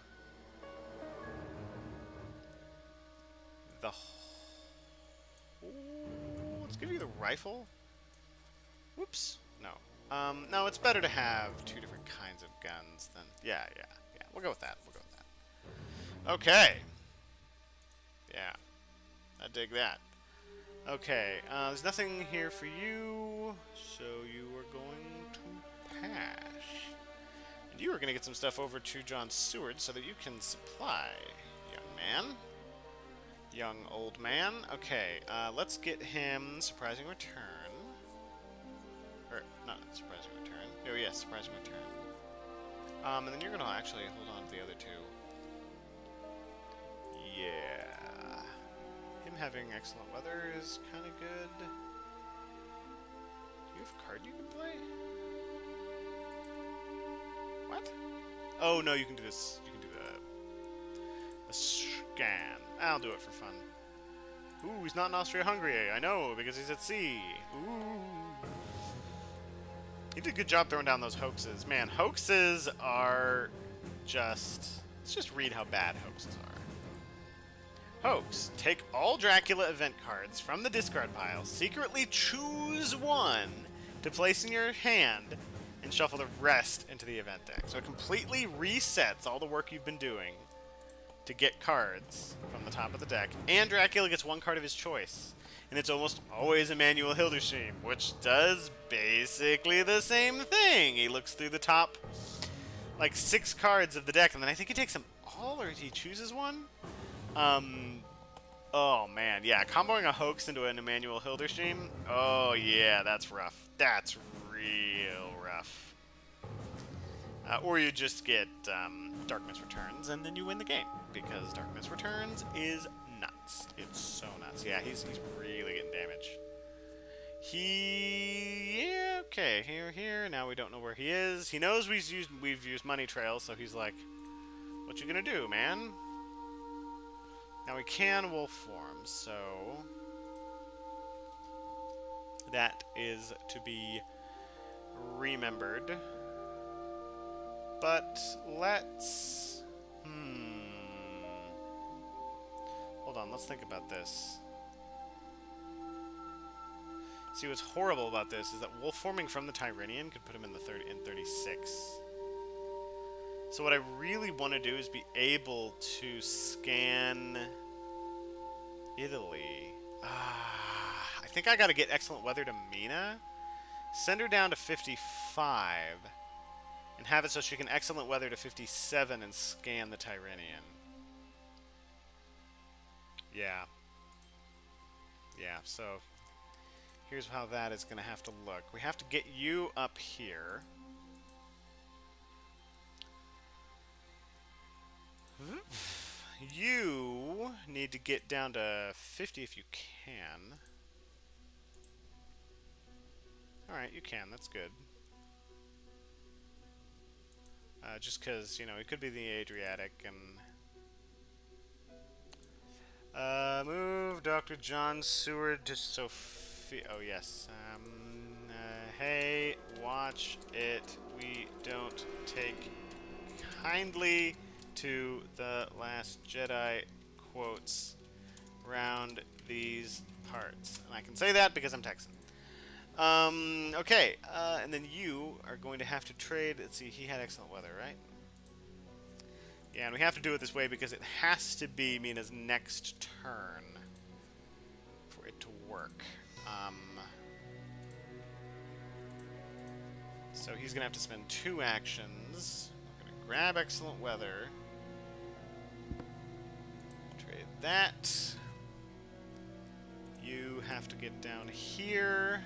let's give you the rifle. Whoops. No. No, it's better to have two different kinds of guns than... Yeah. We'll go with that. Okay. Yeah. I dig that. Okay, there's nothing here for you, so you are going to pass. And you are going to get some stuff over to John Seward so that you can supply, young man. Young old man. Okay, let's get him surprising return. Or, not surprising return. Oh, yes, surprising return. And then you're going to actually hold on to the other two. Yeah. Him having excellent weather is kind of good. Do you have a card you can play? What? Oh, no, you can do this. You can do the scan. I'll do it for fun. Ooh, he's not in Austria-Hungary. I know, because he's at sea. Ooh. He did a good job throwing down those hoaxes. Man, hoaxes are just... Let's just read how bad hoaxes are. Hoax. Take all Dracula event cards from the discard pile, secretly choose one to place in your hand, and shuffle the rest into the event deck. So it completely resets all the work you've been doing to get cards from the top of the deck, and Dracula gets one card of his choice. And it's almost always Emanuel Hildesheim, which does basically the same thing. He looks through the top, like, 6 cards of the deck, and then I think he takes them all, or he chooses one? Oh man, yeah, comboing a hoax into an Emanuel Hildesheim, oh yeah, that's rough. That's real rough. Or you just get Darkness Returns, and then you win the game, because Darkness Returns is nuts. It's so nuts. Yeah, he's really getting damage. Yeah, okay, here, now we don't know where he is. He knows we've used Money Trail, so he's like, what you gonna do, man? Now we can wolf form, so that is to be remembered. But let's... Hold on, let's think about this. See, what's horrible about this is that wolf forming from the Tyrrhenian could put him in the 36. So what I really want to do is be able to scan Italy. I think I got to get excellent weather to Mina. Send her down to 55 and have it so she can excellent weather to 57 and scan the Tyrrhenian. Yeah. Yeah, so here's how that is going to have to look. We have to get you up here. You need to get down to 50 if you can. Alright, you can. That's good. Just because, you know, it could be the Adriatic and... move Dr. John Seward to Sophia... Oh, yes. Hey, watch it. We don't take kindly to the Last Jedi quotes round these parts. And I can say that because I'm Texan. Okay, and then you are going to have to trade... Let's see, he had excellent weather, right? Yeah, and we have to do it this way because it has to be Mina's next turn for it to work. So he's going to have to spend 2 actions. I'm going to grab excellent weather. Trade that. You have to get down here.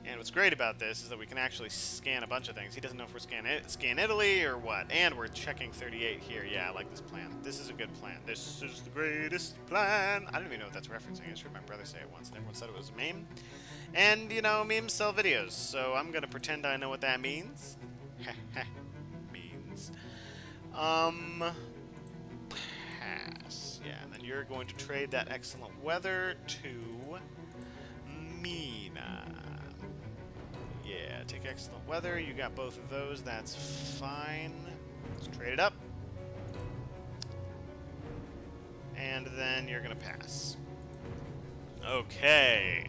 And what's great about this is that we can actually scan a bunch of things. He doesn't know if we're scan Italy or what. And we're checking 38 here. Yeah, I like this plan. This is a good plan. This is the greatest plan. I don't even know what that's referencing. I just heard my brother say it once, and everyone said it was a meme. And, you know, memes sell videos, so I'm going to pretend I know what that means. Means. Pass. Yeah, and then you're going to trade that excellent weather to Mina. Yeah, take excellent weather. You got both of those. That's fine. Let's trade it up. And then you're going to pass. Okay.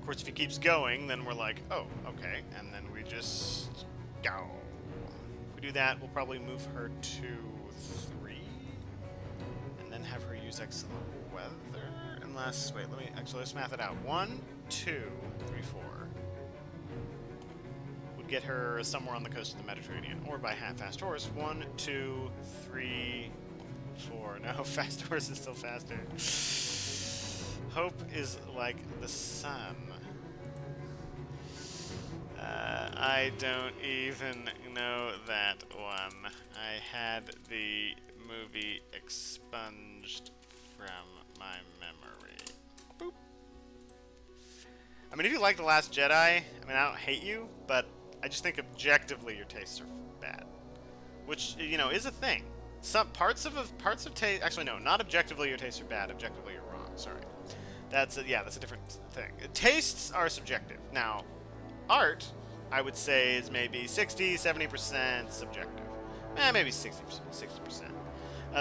Of course, if he keeps going, then we're like, oh, okay. And then we just go. If we do that, we'll probably move her to 3. And then have her use excellent weather. Unless, wait, let's math it out. 1, 2, 3, 4. Would get her somewhere on the coast of the Mediterranean. Or by fast horse. 1, 2, 3, 4. No, fast horse is still faster. Hope is like the sun. I don't even know that one. I had the movie expunged from my memory. Boop. I mean, if you like The Last Jedi, I mean, I don't hate you, but I just think objectively your tastes are bad. Which, you know, is a thing. Some parts of taste... Actually, no, not objectively your tastes are bad. Objectively you're wrong. Sorry. That's a different thing. Tastes are subjective. Now, art, I would say, is maybe 60, 70% subjective. Maybe 60%.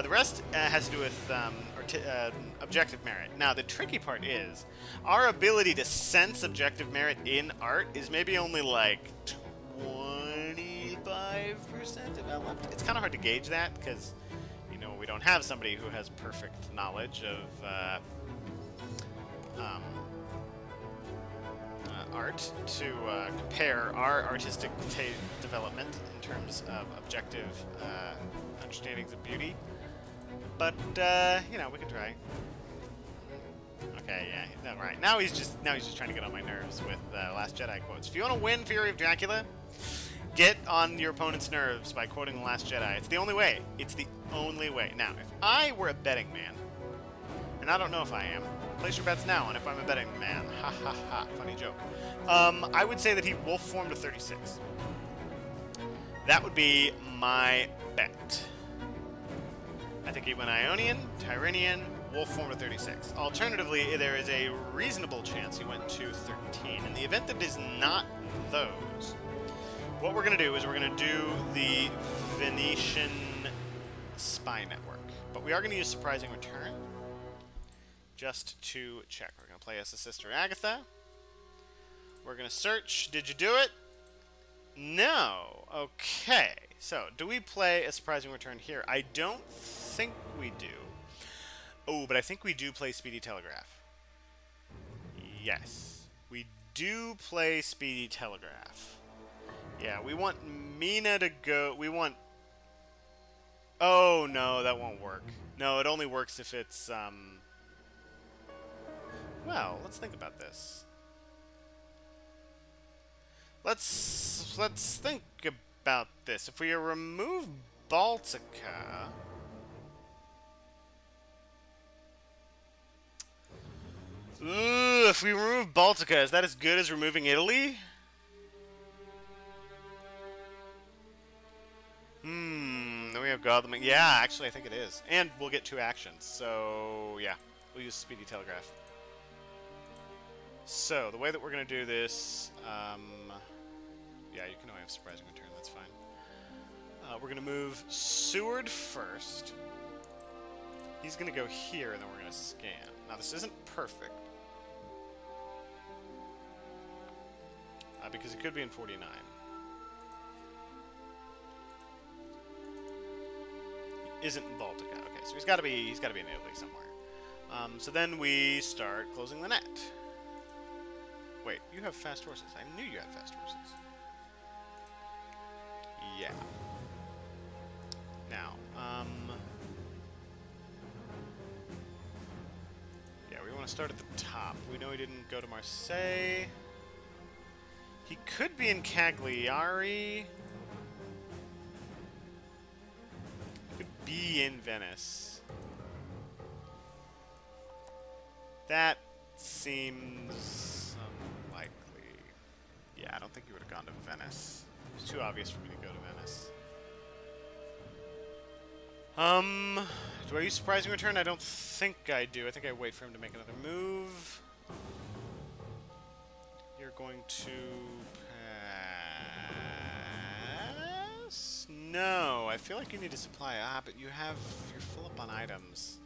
The rest has to do with objective merit. Now, the tricky part is, our ability to sense objective merit in art is maybe only like 25% developed. It's kind of hard to gauge that, because, you know, we don't have somebody who has perfect knowledge of art to compare our artistic development in terms of objective understandings of beauty. But you know, we can try. Okay, yeah, no, right. Now he's just trying to get on my nerves with Last Jedi quotes. If you want to win Fury of Dracula, get on your opponent's nerves by quoting The Last Jedi. It's the only way. It's the only way. Now, if I were a betting man, and I don't know if I am, place your bets now on if I'm a betting man. Ha ha ha. Funny joke. I would say that he wolf formed to 36. That would be my bet. I think he went Ionian, Tyranian, wolf formed to 36. Alternatively, there is a reasonable chance he went to 13. In the event that it is not those, what we're going to do is we're going to do the Venetian spy network. But we are going to use surprising return just to check. We're going to play as the sister Agatha. We're going to search. Did you do it? No. Okay. So, do we play a surprising return here? I don't think we do. Oh, but I think we do play Speedy Telegraph. Yes. We do play Speedy Telegraph. Yeah, we want Mina to go... We want... Oh, no, that won't work. No, it only works if it's, Well, let's think about this. Let's think about this. If we remove Baltica... Ooh, if we remove Baltica, is that as good as removing Italy? Then we have Gotham. Yeah, actually, I think it is. And we'll get 2 actions. So, yeah. We'll use Speedy Telegraph. So, the way that we're going to do this... yeah, you can only have Surprising Return. That's fine. We're going to move Seward first. He's going to go here, and then we're going to scan. Now, this isn't perfect. Because it could be in 49. He isn't in Baltica. Okay, so he's got to be in Italy somewhere. So then we start closing the net. Wait, you have fast horses. I knew you had fast horses. Yeah. Now, yeah, we want to start at the top. We know he didn't go to Marseille. He could be in Cagliari. He could be in Venice. That seems unlikely. Yeah, I don't think he would have gone to Venice. It's too obvious for me to go to Venice. Do I use Surprising Return? I don't think I do. I think I wait for him to make another move. You're going to pass? No, I feel like you need to supply. But you're full up on items.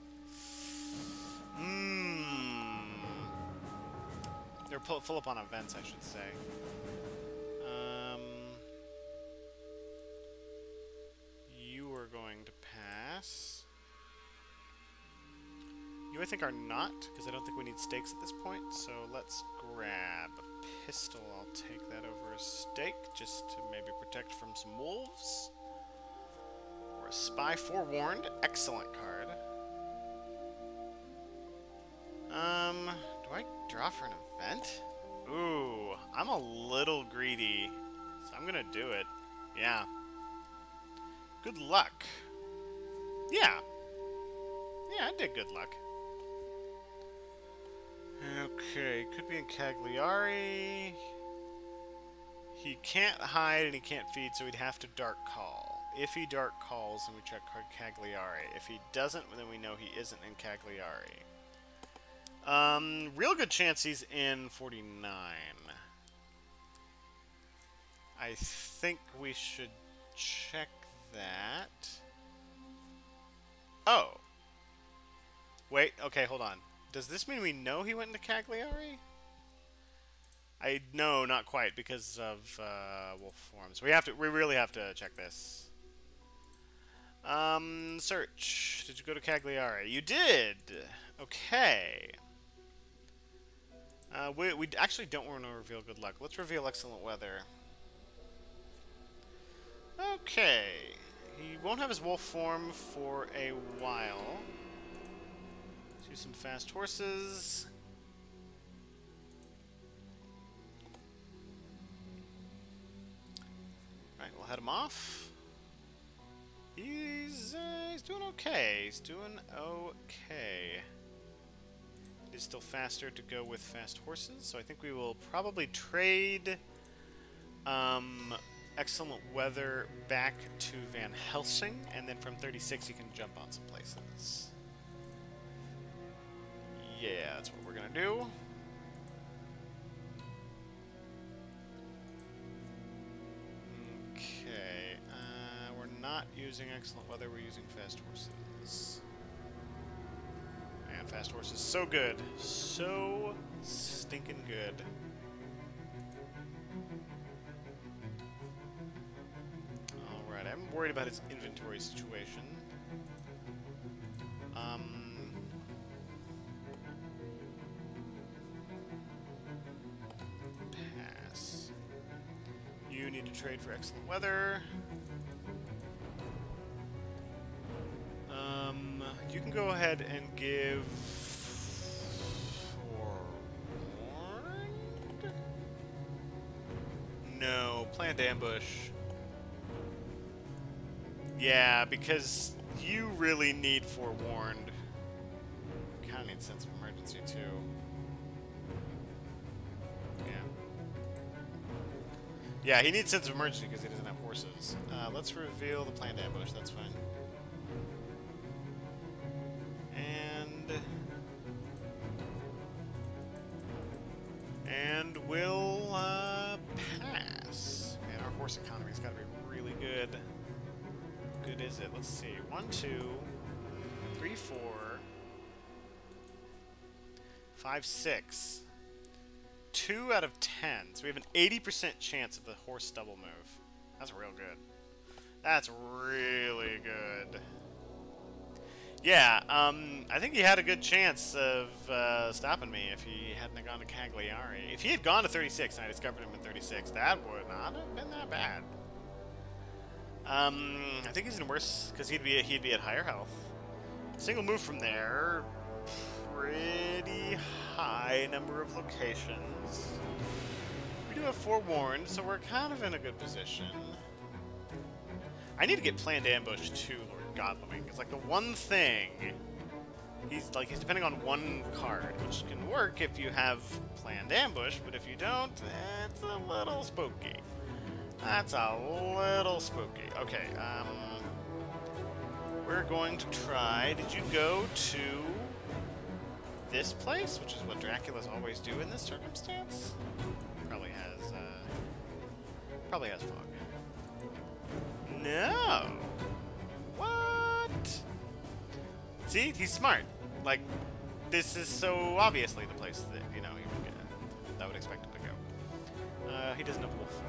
They're full up on events, I should say. You are going to pass. You, I think, are not, because I don't think we need stakes at this point, so let's grab a pistol. I'll take that over a stake, just to maybe protect from some wolves. Or a spy forewarned. Excellent card. Do I draw for an event? Ooh, I'm a little greedy, so I'm gonna do it. Yeah. Good luck. Yeah. Yeah, I did good luck. Okay, could be in Cagliari. He can't hide and he can't feed, so he'd have to dark call. If he dark calls, then we check Cagliari. If he doesn't, then we know he isn't in Cagliari. Real good chance he's in 49. I think we should check that. Oh. Wait, okay, hold on. Does this mean we know he went into Cagliari? No, not quite, because of wolf forms. We really have to check this. Search. Did you go to Cagliari? You did. Okay. We actually don't want to reveal good luck. Let's reveal excellent weather. Okay. He won't have his wolf form for a while. Let's use some fast horses. Alright, we'll head him off. He's doing okay. He's doing okay. It is still faster to go with fast horses, so I think we will probably trade excellent weather back to Van Helsing, and then from 36 you can jump on some places. Yeah, that's what we're gonna do. Okay, we're not using excellent weather, we're using fast horses. Man, fast horses, so good. So stinking good. Alright, I'm worried about his inventory situation. Pass. You need to trade for excellent weather. You can go ahead and give forewarned? No, planned ambush. Yeah, because you really need forewarned. Kind of need sense of emergency too. Yeah. Yeah, he needs sense of emergency because he doesn't have horses. Let's reveal the planned ambush. That's fine. And we'll pass. Man, our horse economy's got to be really good. Good is it? Let's see. 1, 2, 3, 4, 5, 6. 2 out of 10. So we have an 80% chance of the horse double move. That's real good. That's really good. Yeah, I think he had a good chance of stopping me if he hadn't gone to Cagliari. If he had gone to 36 and I discovered him in 36, that would not have been that bad. I think he's in worse because he'd be at higher health. Single move from there, pretty high number of locations. We do have forewarned, so we're kind of in a good position. I need to get planned ambush too, Lord Godleming. It's like the one thing. He's depending on one card, which can work if you have planned ambush, but if you don't, it's a little spooky. That's a little spooky. Okay, we're going to try. Did you go to this place, which is what Draculas always do in this circumstance? Probably has fog. No. What? See, he's smart. Like, this is so obviously the place that I would expect him to go. He doesn't have wolf,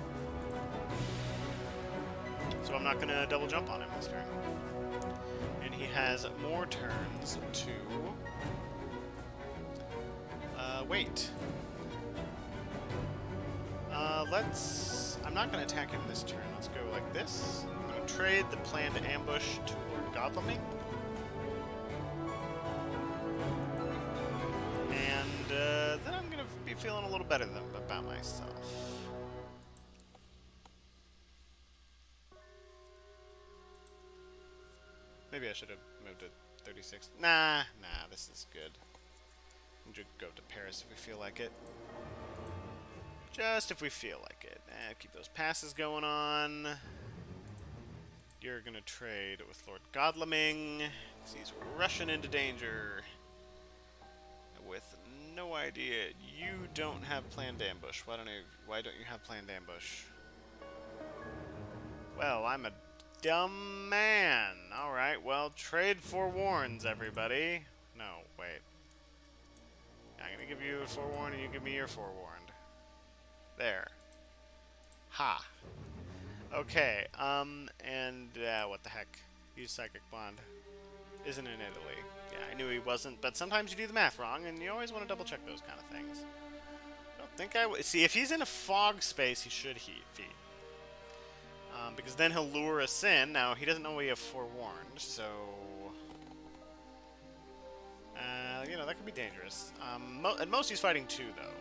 so I'm not gonna double jump on him this turn. And he has more turns to wait. I'm not going to attack him this turn. Let's go like this. I'm going to trade the planned ambush toward Godleming. And then I'm going to be feeling a little better about myself. Maybe I should have moved to 36. Nah, this is good. We'll just go to Paris if we feel like it. Just if we feel like it. Keep those passes going on. You're gonna trade with Lord Godleming, because he's rushing into danger. With no idea. You don't have planned ambush. Why don't you have planned ambush? Well, I'm a dumb man. Alright, well, trade forewarns, everybody. No, wait. I'm gonna give you a forewarn and you give me your forewarned. There. Ha. Okay, and what the heck? Use Psychic Bond. Isn't in Italy. Yeah, I knew he wasn't, but sometimes you do the math wrong, and you always want to double check those kind of things. I don't think I would. See, if he's in a fog space, he should feed. Because then he'll lure us in. Now, he doesn't know we have forewarned, so... that could be dangerous. At most, he's fighting 2, though.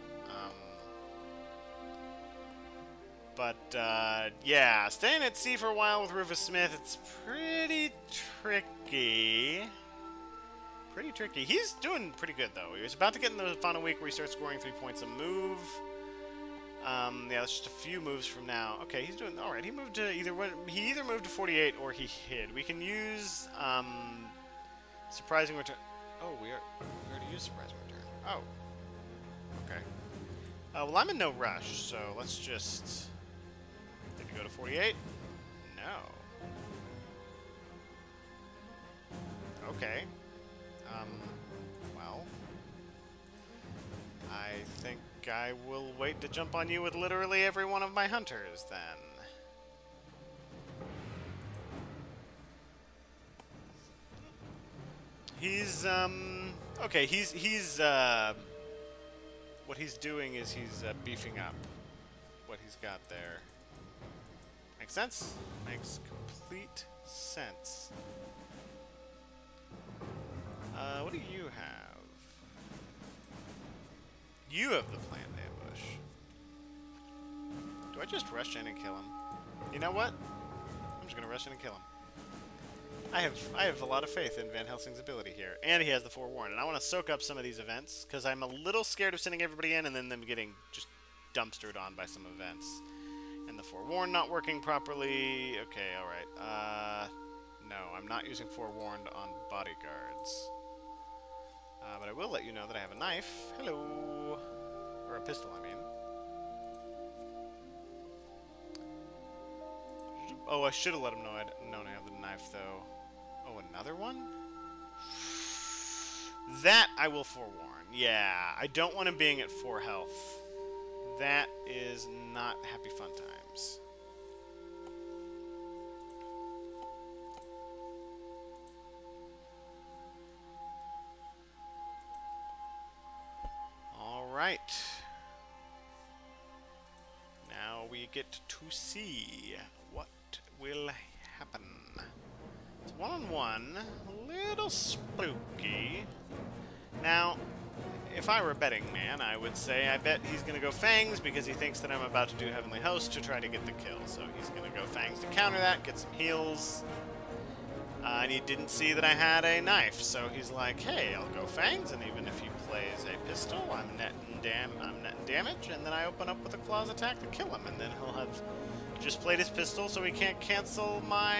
Yeah, staying at sea for a while with Rufus Smith, it's pretty tricky. Pretty tricky. He's doing pretty good, though. He was about to get in the final week where he starts scoring 3 points a move. Yeah, that's just a few moves from now. Okay, he's doing all right. He moved to either moved to 48 or he hid. We can use surprising return. Oh, we already used surprising return. Oh, okay. Well, I'm in no rush, so let's just. Did you go to 48? No. Okay. Well, I think I will wait to jump on you with literally every one of my hunters, then. He's, okay, he's, what he's doing is he's, beefing up what he's got there. Makes sense? Makes complete sense. What do you have? You have the planned ambush. Do I just rush in and kill him? You know what? I'm just gonna rush in and kill him. I have a lot of faith in Van Helsing's ability here, and he has the forewarn, and I want to soak up some of these events because I'm a little scared of sending everybody in and then them getting just dumpstered on by some events, and the forewarn not working properly. Okay, all right. No, I'm not using forewarned on bodyguards, but I will let you know that I have a knife. Hello, or a pistol, I mean. Oh, I should have let him know I'd known I have the knife, though. Oh, another one? That I will forewarn. Yeah, I don't want him being at 4 health. That is not happy fun times. Alright. Now we get to see what will happen. It's one-on-one, a little spooky. Now, if I were a betting man, I would say I bet he's going to go Fangs because he thinks that I'm about to do Heavenly Host to try to get the kill. So he's going to go Fangs to counter that, get some heals. And he didn't see that I had a knife, so he's like, hey, I'll go Fangs, and even if he plays a pistol, I'm netting damage, and then I open up with a claws attack to kill him, and then he'll have just played his pistol, so he can't cancel my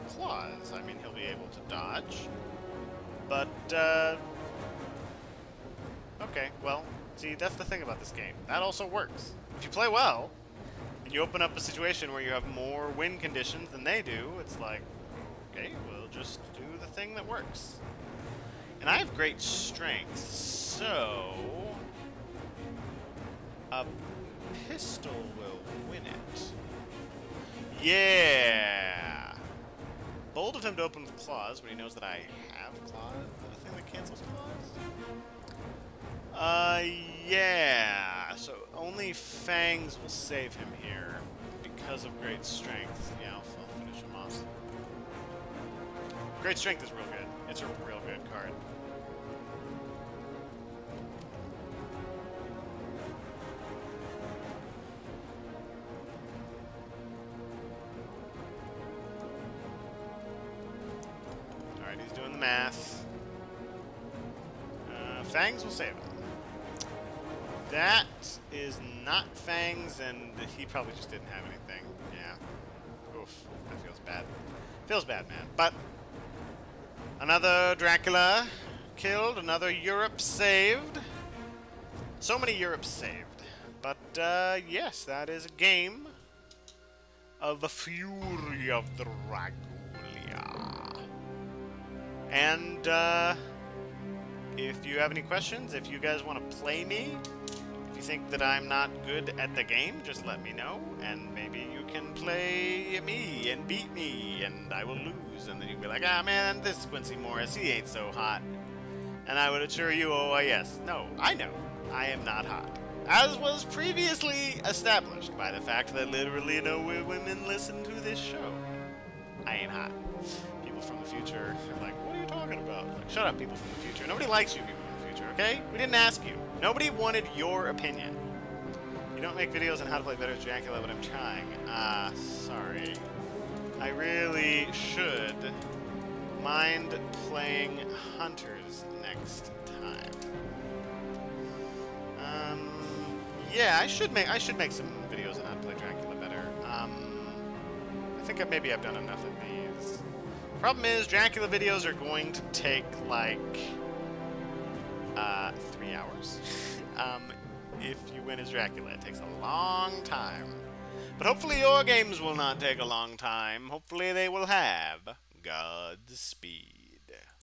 claws. I mean, he'll be able to dodge, but, okay, well, see, that's the thing about this game. That also works. If you play well, and you open up a situation where you have more win conditions than they do, it's like, okay, we'll just do the thing that works. And I have great strength, so a pistol will win it. Yeah! Bold of him to open with claws, but he knows that I have claws. Is that a thing that cancels claws? Yeah. So only Fangs will save him here because of great strength. Yeah, I'll finish him off. Great strength is real good. It's a real good card. Alright, he's doing the math. Fangs will save him. That is not Fangs, and he probably just didn't have anything. Yeah. Oof. That feels bad. Feels bad, man. But another Dracula killed, another Europe saved. So many Europes saved. But, yes, that is a game of the Fury of Dracula. And, if you have any questions, if you guys want to play me, if you think that I'm not good at the game, just let me know, and maybe you can play me and beat me, and I will lose, and then you can be like, ah, man, this Quincy Morris, he ain't so hot. And I would assure you, oh, yes, no, I know, I am not hot. As was previously established by the fact that literally no women listen to this show. I ain't hot. People from the future are like, what are you talking about? Like, shut up, people from the future. Nobody likes you, people from the future, okay? We didn't ask you. Nobody wanted your opinion. You don't make videos on how to play better as Dracula, but I'm trying. Sorry. I really should mind playing Hunters next time. Yeah, I should make some videos on how to play Dracula better. I think maybe I've done enough of these. Problem is, Dracula videos are going to take, like, 3 hours. If you win as Dracula, it takes a long time. But hopefully your games will not take a long time. Hopefully they will have Godspeed.